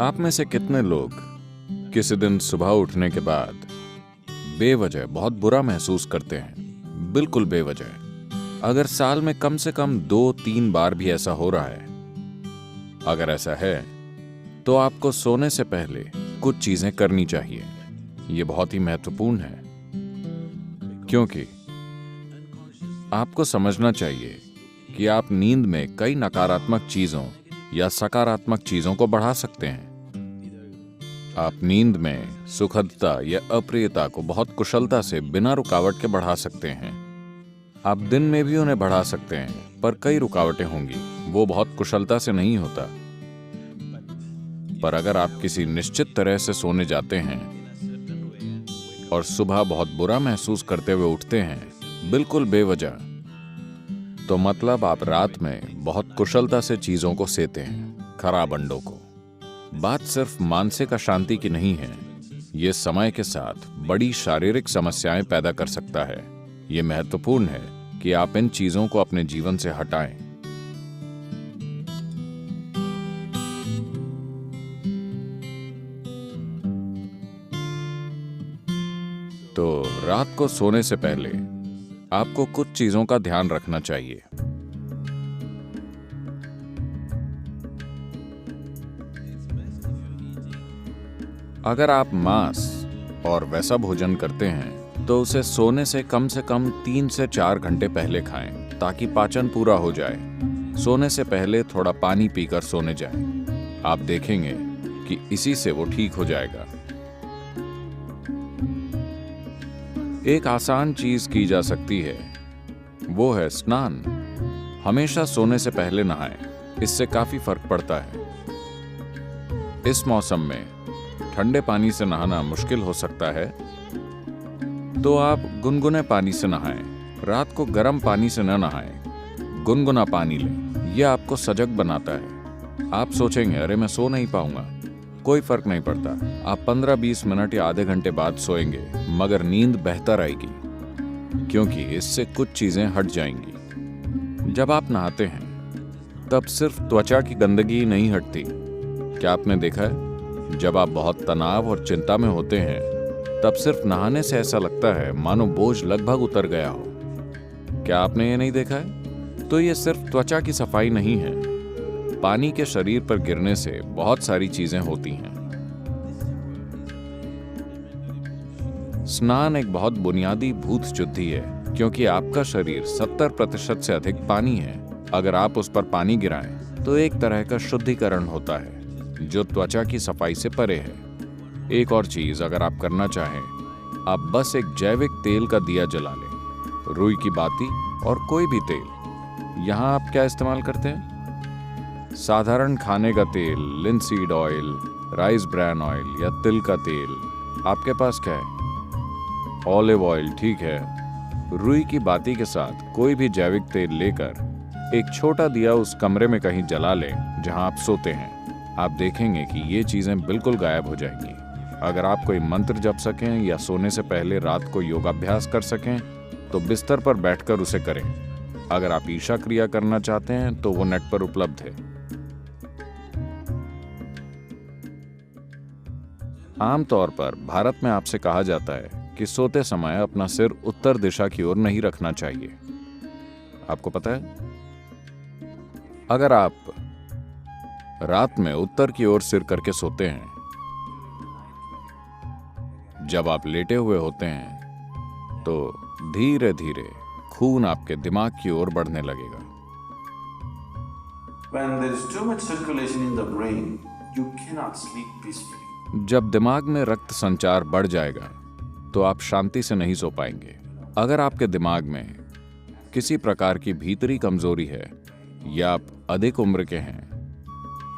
आप में से कितने लोग किसी दिन सुबह उठने के बाद बेवजह बहुत बुरा महसूस करते हैं? बिल्कुल बेवजह। अगर साल में कम से कम 2-3 बार भी ऐसा हो रहा है, अगर ऐसा है तो आपको सोने से पहले कुछ चीजें करनी चाहिए। ये बहुत ही महत्वपूर्ण है, क्योंकि आपको समझना चाहिए कि आप नींद में कई नकारात्मक चीजों या सकारात्मक चीजों को बढ़ा सकते हैं। आप नींद में सुखदता या अप्रियता को बहुत कुशलता से बिना रुकावट के बढ़ा सकते हैं। आप दिन में भी उन्हें बढ़ा सकते हैं, पर कई रुकावटें होंगी, वो बहुत कुशलता से नहीं होता। पर अगर आप किसी निश्चित तरह से सोने जाते हैं और सुबह बहुत बुरा महसूस करते हुए उठते हैं, बिल्कुल बेवजह, तो मतलब आप रात में बहुत कुशलता से चीजों को सेते हैं, खराब अंडों को। बात सिर्फ मानसिक अशांति की नहीं है, ये समय के साथ बड़ी शारीरिक समस्याएं पैदा कर सकता है। ये महत्वपूर्ण है कि आप इन चीजों को अपने जीवन से हटाएं। तो रात को सोने से पहले आपको कुछ चीजों का ध्यान रखना चाहिए। अगर आप मांस और वैसा भोजन करते हैं तो उसे सोने से कम 3 से 4 घंटे पहले खाएं, ताकि पाचन पूरा हो जाए। सोने से पहले थोड़ा पानी पीकर सोने जाएं। आप देखेंगे कि इसी से वो ठीक हो जाएगा। एक आसान चीज की जा सकती है, वो है स्नान। हमेशा सोने से पहले नहाएं, इससे काफी फर्क पड़ता है। इस मौसम में ठंडे पानी से नहाना मुश्किल हो सकता है, तो आप गुनगुने पानी से नहाएं। रात को गर्म पानी से न नहाएं, गुनगुना पानी लें। यह आपको सजग बनाता है। आप सोचेंगे, अरे मैं सो नहीं पाऊंगा। कोई फर्क नहीं पड़ता। आप 15-20 मिनट या आधे घंटे बाद सोएंगे, मगर नींद बेहतर आएगी, क्योंकि इससे कुछ चीजें हट जाएंगी। जब आप नहाते हैं तब सिर्फ त्वचा की गंदगी ही नहीं हटती। क्या आपने देखा है, जब आप बहुत तनाव और चिंता में होते हैं तब सिर्फ नहाने से ऐसा लगता है मानो बोझ लगभग उतर गया हो। क्या आपने ये नहीं देखा है? तो ये सिर्फ त्वचा की सफाई नहीं है, पानी के शरीर पर गिरने से बहुत सारी चीजें होती हैं। स्नान एक बहुत बुनियादी भूत शुद्धि है, क्योंकि आपका शरीर 70% से अधिक पानी है। अगर आप उस पर पानी गिराएं तो एक तरह का शुद्धिकरण होता है, जो त्वचा की सफाई से परे है। एक और चीज अगर आप करना चाहें, आप बस एक जैविक तेल का दिया जला लें, रुई की बाती और कोई भी तेल। यहाँ आप क्या इस्तेमाल करते हैं? साधारण खाने का तेल, linseed oil, rice bran oil या तिल का तेल। आपके पास क्या है? ऑलिव ऑयल, ठीक है। रुई की बाती के साथ कोई भी जैविक तेल लेकर एक छोटा दिया उस कमरे में कहीं जला लें जहां आप सोते हैं। आप देखेंगे कि ये चीजें बिल्कुल गायब हो जाएंगी। अगर आप कोई मंत्र जप सकें या सोने से पहले रात को योगाभ्यास कर सकें तो बिस्तर पर बैठकर उसे करें। अगर आप ईशा क्रिया करना चाहते हैं तो वो नेट पर उपलब्ध है। आमतौर पर भारत में आपसे कहा जाता है कि सोते समय अपना सिर उत्तर दिशा की ओर नहीं रखना चाहिए। आपको पता है, अगर आप रात में उत्तर की ओर सिर करके सोते हैं, जब आप लेटे हुए होते हैं तो धीरे धीरे खून आपके दिमाग की ओर बढ़ने लगेगा। When there is too much circulation in the brain, you cannot sleep peacefully. जब दिमाग में रक्त संचार बढ़ जाएगा तो आप शांति से नहीं सो पाएंगे। अगर आपके दिमाग में किसी प्रकार की भीतरी कमजोरी है या आप अधिक उम्र के हैं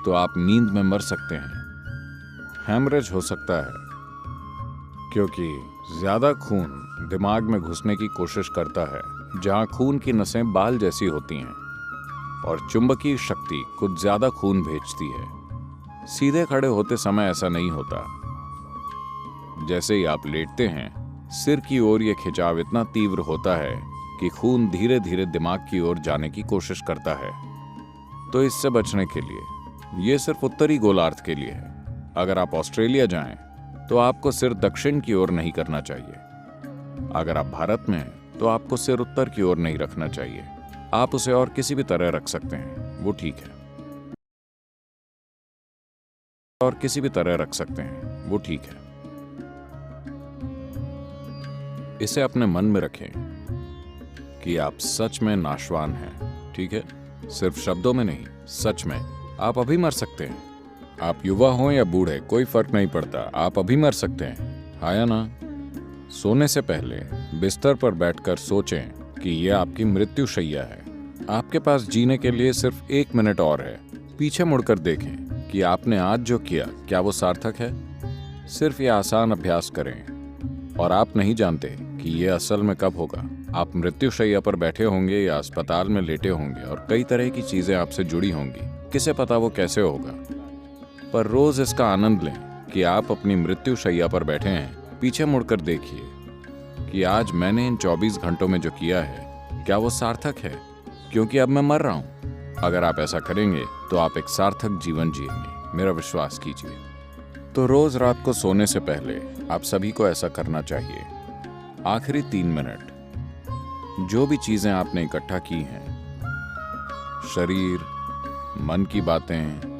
तो आप नींद में मर सकते हैं। हेमरेज हो सकता है, क्योंकि ज्यादा खून दिमाग में घुसने की कोशिश करता है, जहां खून की नसें बाल जैसी होती हैं और चुंबकीय शक्ति कुछ ज्यादा खून भेजती है। सीधे खड़े होते समय ऐसा नहीं होता। जैसे ही आप लेटते हैं, सिर की ओर यह खिंचाव इतना तीव्र होता है कि खून धीरे धीरे दिमाग की ओर जाने की कोशिश करता है। तो इससे बचने के लिए, ये सिर्फ उत्तरी गोलार्ध के लिए है, अगर आप ऑस्ट्रेलिया जाएं, तो आपको सिर दक्षिण की ओर नहीं करना चाहिए। अगर आप भारत में हैं, तो आपको सिर उत्तर की ओर नहीं रखना चाहिए। आप उसे और किसी भी तरह रख सकते हैं, वो ठीक है। और किसी भी तरह रख सकते हैं, वो ठीक है। इसे अपने मन में रखें कि आप सच में नाशवान हैं, ठीक है? सिर्फ शब्दों में नहीं, सच में। आप अभी मर सकते हैं। आप युवा हो या बूढ़े, कोई फर्क नहीं पड़ता। आप अभी मर सकते हैं, हाँ या ना? सोने से पहले बिस्तर पर बैठकर सोचें कि यह आपकी मृत्युशैया है। आपके पास जीने के लिए सिर्फ 1 मिनट और है। पीछे मुड़कर देखें कि आपने आज जो किया, क्या वो सार्थक है? सिर्फ ये आसान अभ्यास करें। और आप नहीं जानते कि यह असल में कब होगा। आप मृत्युशैया पर बैठे होंगे या अस्पताल में लेटे होंगे और कई तरह की चीजें आपसे जुड़ी होंगी। किसे पता वो कैसे होगा? पर रोज इसका आनंद लें कि आप अपनी मृत्युशैया पर बैठे हैं। पीछे मुड़कर देखिए कि आज मैंने इन 24 घंटों में जो किया है, क्या वो सार्थक है? क्योंकि अब मैं मर रहा हूं। अगर आप ऐसा करेंगे तो आप एक सार्थक जीवन जिएंगे, मेरा विश्वास कीजिए। तो रोज रात को सोने से पहले आप सभी को ऐसा करना चाहिए। आखिरी 3 मिनट, जो भी चीजें आपने इकट्ठा की हैं, शरीर, मन की बातें,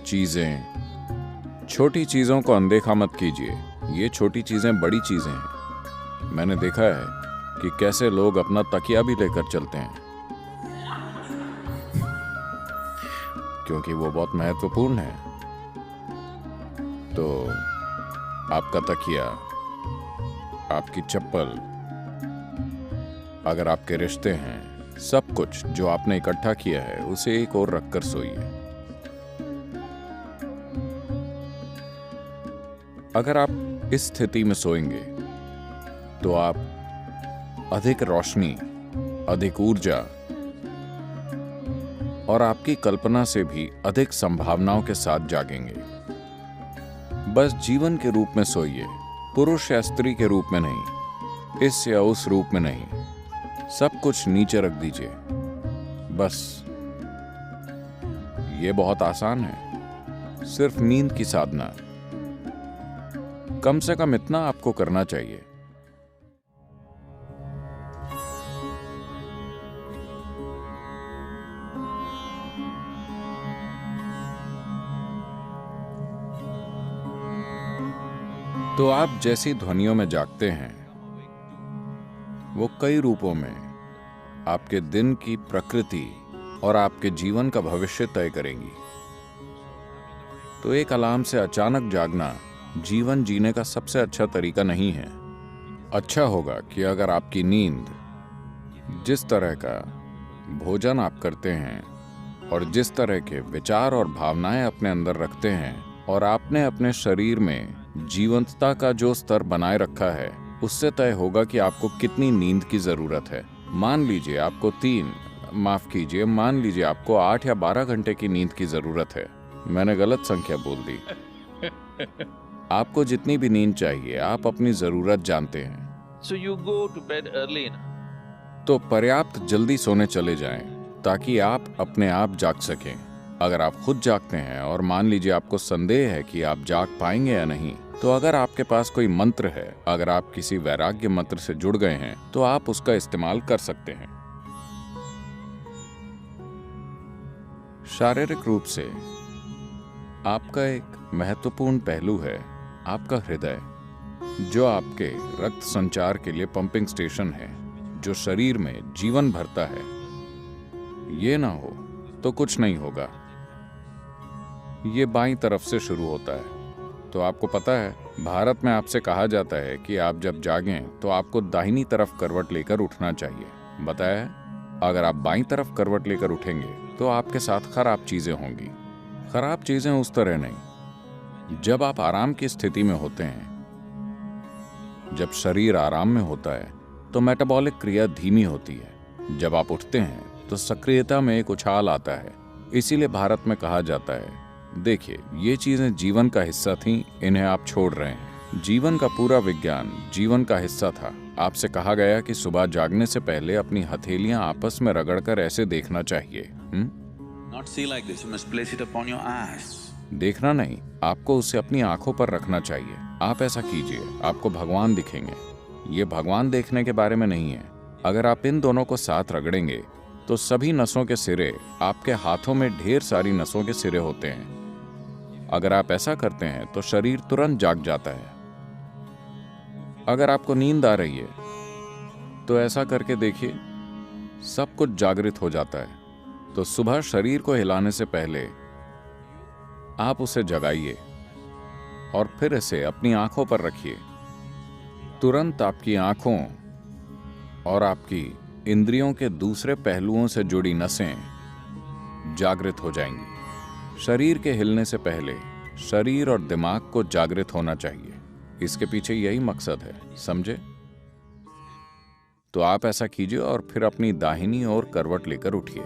चीजें, छोटी चीजों को अनदेखा मत कीजिए। ये छोटी चीजें बड़ी चीजें हैं। मैंने देखा है कि कैसे लोग अपना तकिया भी लेकर चलते हैं, क्योंकि वो बहुत महत्वपूर्ण है। तो आपका तकिया, आपकी चप्पल, अगर आपके रिश्ते हैं, सब कुछ जो आपने इकट्ठा किया है, उसे एक ओर रखकर सोइए। अगर आप इस स्थिति में सोएंगे तो आप अधिक रोशनी, अधिक ऊर्जा और आपकी कल्पना से भी अधिक संभावनाओं के साथ जागेंगे। बस जीवन के रूप में सोइए, पुरुष या स्त्री के रूप में नहीं, इस या उस रूप में नहीं। सब कुछ नीचे रख दीजिए। बस ये बहुत आसान है, सिर्फ नींद की साधना। कम से कम इतना आपको करना चाहिए। तो आप जैसी ध्वनियों में जागते हैं, वो कई रूपों में आपके दिन की प्रकृति और आपके जीवन का भविष्य तय करेंगी। तो एक अलार्म से अचानक जागना जीवन जीने का सबसे अच्छा तरीका नहीं है। अच्छा होगा कि अगर आपकी नींद, जिस तरह का भोजन आप करते हैं और जिस तरह के विचार और भावनाएं अपने अंदर रखते हैं, और आपने अपने शरीर में जीवंतता का जो स्तर बनाए रखा है, उससे तय होगा कि आपको कितनी नींद की जरूरत है। मान लीजिए आपको 8 या 12 घंटे की नींद की जरूरत है। मैंने गलत संख्या बोल दी। आपको जितनी भी नींद चाहिए, आप अपनी जरूरत जानते हैं। So you go to bed early now. तो पर्याप्त जल्दी सोने चले जाएं, ताकि आप अपने आप जाग सकें। अगर आप खुद जागते हैं और मान लीजिए आपको संदेह है कि आप जाग पाएंगे या नहीं, तो अगर आपके पास कोई मंत्र है, अगर आप किसी वैराग्य मंत्र से जुड़ गए हैं, तो आप उसका इस्तेमाल कर सकते हैं। शारीरिक रूप से आपका एक महत्वपूर्ण पहलू है आपका हृदय, जो आपके रक्त संचार के लिए पंपिंग स्टेशन है, जो शरीर में जीवन भरता है। ये ना हो तो कुछ नहीं होगा। ये बाईं तरफ से शुरू होता है। तो आपको पता है, भारत में आपसे कहा जाता है कि आप जब जागें तो आपको दाहिनी तरफ करवट लेकर उठना चाहिए। बताया है, अगर आप बाईं तरफ करवट लेकर उठेंगे तो आपके साथ खराब चीजें होंगी। खराब चीजें उस तरह नहीं। जब आप आराम की स्थिति में होते हैं, जब शरीर आराम में होता है, तो मेटाबॉलिक क्रिया धीमी होती है। जब आप उठते हैं तो सक्रियता में एक उछाल आता है। इसीलिए भारत में कहा जाता है, देखिए ये चीजें जीवन का हिस्सा थीं, इन्हें आप छोड़ रहे हैं। जीवन का पूरा विज्ञान जीवन का हिस्सा था। आपसे कहा गया कि सुबह जागने से पहले अपनी हथेलियां आपस में रगड़कर ऐसे देखना चाहिए। Not see like this. You must place it upon your eyes. देखना नहीं, आपको उसे अपनी आंखों पर रखना चाहिए। आप ऐसा कीजिए, आपको भगवान दिखेंगे। ये भगवान देखने के बारे में नहीं है। अगर आप इन दोनों को साथ रगड़ेंगे तो सभी नसों के सिरे, आपके हाथों में ढेर सारी नसों के सिरे होते हैं। अगर आप ऐसा करते हैं तो शरीर तुरंत जाग जाता है। अगर आपको नींद आ रही है तो ऐसा करके देखिए, सब कुछ जागृत हो जाता है। तो सुबह शरीर को हिलाने से पहले आप उसे जगाइए और फिर इसे अपनी आंखों पर रखिए। तुरंत आपकी आंखों और आपकी इंद्रियों के दूसरे पहलुओं से जुड़ी नसें जागृत हो जाएंगी। शरीर के हिलने से पहले शरीर और दिमाग को जागृत होना चाहिए। इसके पीछे यही मकसद है, समझे? तो आप ऐसा कीजिए और फिर अपनी दाहिनी ओर करवट लेकर उठिए।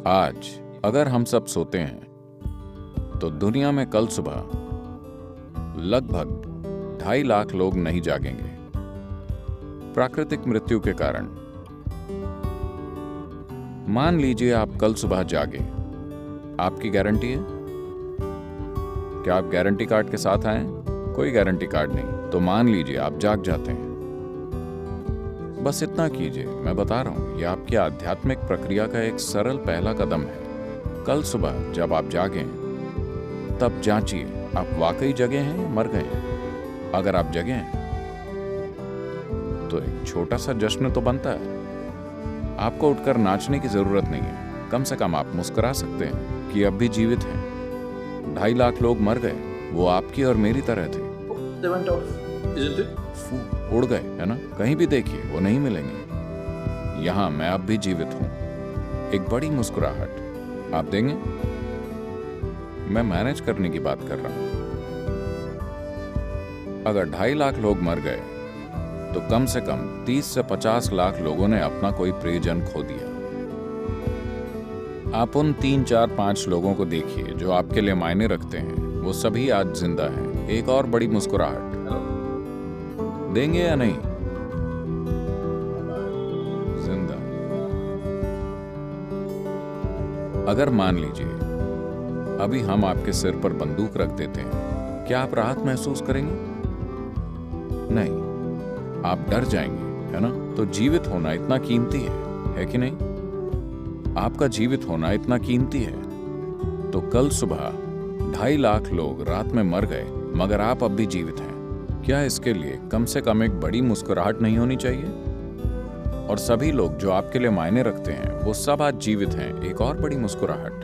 आज अगर हम सब सोते हैं तो दुनिया में कल सुबह लगभग 2.5 लाख लोग नहीं जागेंगे प्राकृतिक मृत्यु के कारण। मान लीजिए आप कल सुबह जागे, आपकी गारंटी है? क्या आप गारंटी कार्ड के साथ आए? कोई गारंटी कार्ड नहीं। तो मान लीजिए आप जाग जाते हैं। बस इतना कीजिए, मैं बता रहा हूं, यह आपकी आध्यात्मिक प्रक्रिया का एक सरल पहला कदम है। कल सुबह जब आप जागें तब जांचिए आप वाकई जगे हैं या मर गए हैं। अगर आप जगे हैं तो एक छोटा सा जश्न तो बनता है। आपको उठकर नाचने की जरूरत नहीं है, कम से कम आप मुस्कुरा सकते हैं कि अब भी जीवित हैं। 2.5 लाख लोग मर गए, वो आपकी और मेरी तरह थे। They went off, isn't it? उड़ गए, है ना? कहीं भी देखिए वो नहीं मिलेंगे। यहां मैं अब भी जीवित हूं। एक बड़ी मुस्कुराहट आप देंगे? मैं मैनेज करने की बात कर रहा हूं। अगर 2.5 लाख लोग मर गए तो कम से कम 30 से 50 लाख लोगों ने अपना कोई प्रियजन खो दिया। आप उन 3, 4, 5 लोगों को देखिए जो आपके लिए मायने रखते हैं, वो सभी आज जिंदा हैं। एक और बड़ी मुस्कुराहट देंगे या नहीं? जिंदा। अगर मान लीजिए अभी हम आपके सिर पर बंदूक रख देते हैं, क्या आप राहत महसूस करेंगे? नहीं, आप डर जाएंगे, है ना? तो जीवित होना इतना कीमती है कि नहीं? आपका जीवित होना इतना कीमती है। तो कल सुबह 2.5 लाख लोग रात में मर गए, मगर आप अब भी जीवित हैं। क्या इसके लिए कम से कम एक बड़ी मुस्कुराहट नहीं होनी चाहिए? और सभी लोग जो आपके लिए मायने रखते हैं, वो सब आज जीवित हैं। एक और बड़ी मुस्कुराहट।